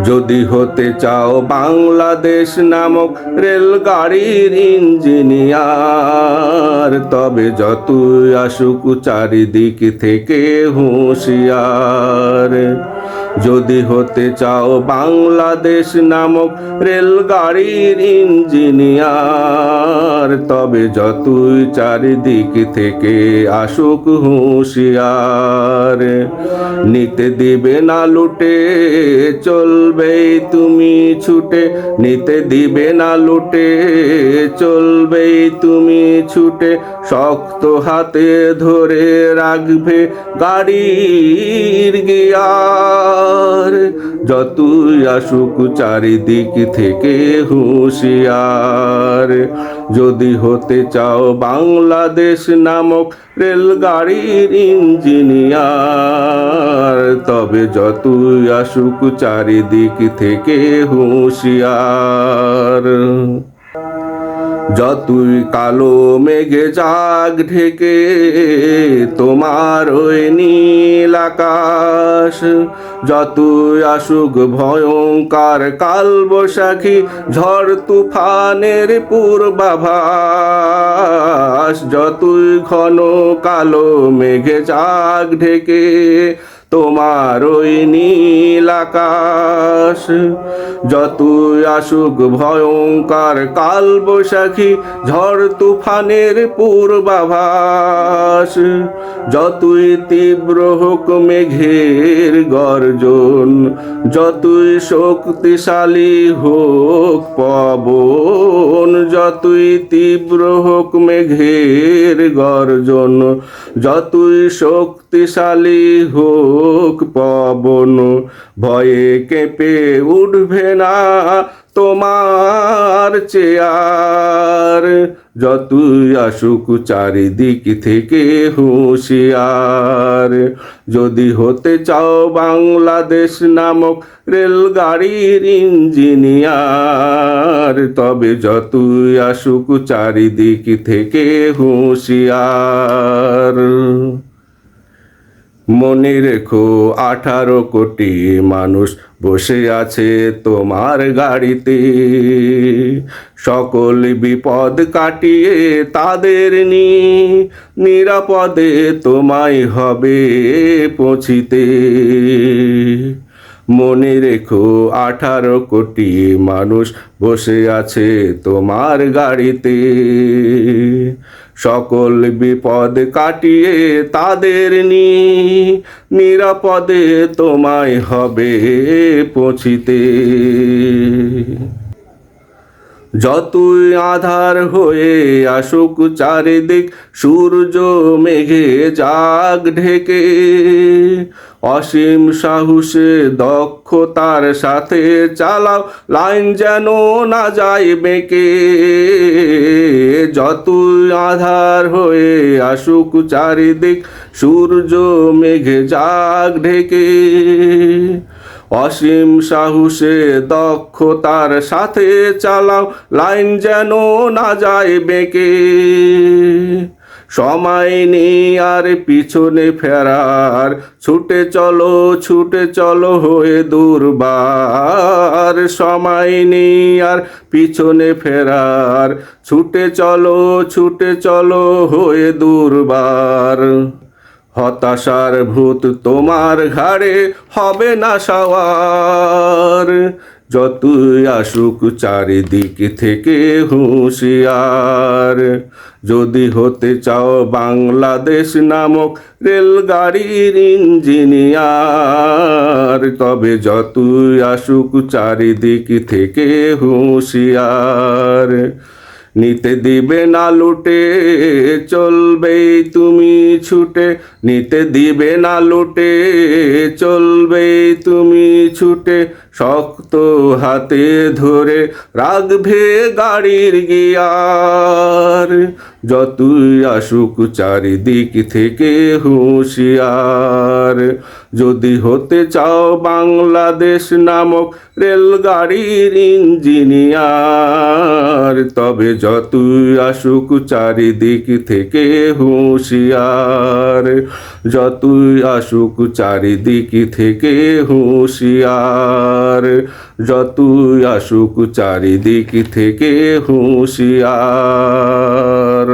যদি হতে চাও বাংলাদেশ নামক রেলগাড়ির ইঞ্জিনিয়ার, তবে যতই আসুক চারিদিক থেকে হুঁশিয়ার। যদি হতে চাও বাংলাদেশ নামক রেলগাড়ির ইঞ্জিনিয়ার, তবে যতই চারিদিক থেকে আসুক হুঁশিয়ার। নিতে দিবে না লুটে, চলবেই তুমি ছুটে। নিতে দিবে না লুটে, চলবেই তুমি ছুটে। শক্ত হাতে ধরে রাখবে গাড়ির গিয়ার। যতই আসুক চারিদিক থেকে হুঁশিয়ার। যদি হতে চাও বাংলাদেশ নামক রেলগাড়ির ইঞ্জিনিয়ার, তবে যতই আসুক চারিদিক থেকে হুঁশিয়ার। যতই কালো মেঘে জাগ ঢেকে তোমার ওই নীল আকাশ, যতই আসুক ভয়ঙ্কর কালবৈশাখী ঝড় তুফানের পূর্বাভাস, যতই ঘন কালো মেঘে জাগ ঢেকে তোমার ওই নীল আকাশ, যতই আসুক ভয়ঙ্কর কালবৈশাখী ঝড় তুফানের পূর্বাভাস, যতই তীব্র হোক মেঘের গর্জন, যতই শক্তিশালী হোক পবন, যতই তীব্র হোক মেঘের গর্জন, যতই শক্তিশালী হোক পবন, ভয়ে কেঁপে উঠবে না তোমার চেয়ার। যতই আসুক চারিদিক থেকে হুঁশিয়ার। যদি হতে চাও বাংলাদেশ নামক রেলগাড়ির ইঞ্জিনিয়ার, তবে যতই আসুক চারিদিক থেকে হুঁশিয়ার। মনে রেখো 18 কোটি মানুষ বসে আছে তোমার গাড়িতে, সকল বিপদ কাটিয়ে তাদের নিরাপদে তোমায় হবে পৌঁছিতে। মনে রেখো 18 কোটি মানুষ বসে আছে তোমার গাড়িতে, সকল বিপদ কাটিয়ে তাদের নিরাপদে তোমায় হবে পৌঁছিতে। যতই আধার হয়ে আসুক চারিদিক সূর্য মেঘে জাগ ঢেকে, অসীম সাহসে দক্ষতার সাথে চালাও লাইন যেন না যায় বেঁকে। যতই আধার হয়ে আসুক চারিদিক সূর্য মেঘে জাগ ঢেকে, অসীম সাহসে দক্ষতার সাথে চালাও লাইন যেন না যায় বেঁকে। সময় নেই আর পিছনে ফেরার, ছুটে চলো হয়ে দুর্বার। সময় নেই আর পিছনে ফেরার, ছুটে চলো হয়ে দুর্বার। হতাশার ভূত তোমার ঘাড়ে হবে না সওয়ার। যতই আসুক চারিদিক থেকে হুঁশিয়ার। যদি হতে চাও বাংলাদেশ নামক রেলগাড়ির ইঞ্জিনিয়ার, তবে যতই আসুক চারিদিক থেকে হুঁশিয়ার। নিতে দিবে না লুটে, চলবেই তুমি ছুটে। নিতে দিবে না লুটে, চলবেই তুমি ছুটে। শক্ত হাতে ধরে রাখবে গাড়ির গিয়ার। যতই আসুক চারিদিক থেকে হুঁশিয়ার। যদি হতে চাও বাংলাদেশ নামক রেলগাড়ির ইঞ্জিনিয়ার, তবে যতই আসুক চারিদিক থেকে হুঁশিয়ার। যতই আসুক চারিদিক থেকে হুঁশিয়ার। যতই আসুক চারিদিক থেকে হুঁশিয়ার।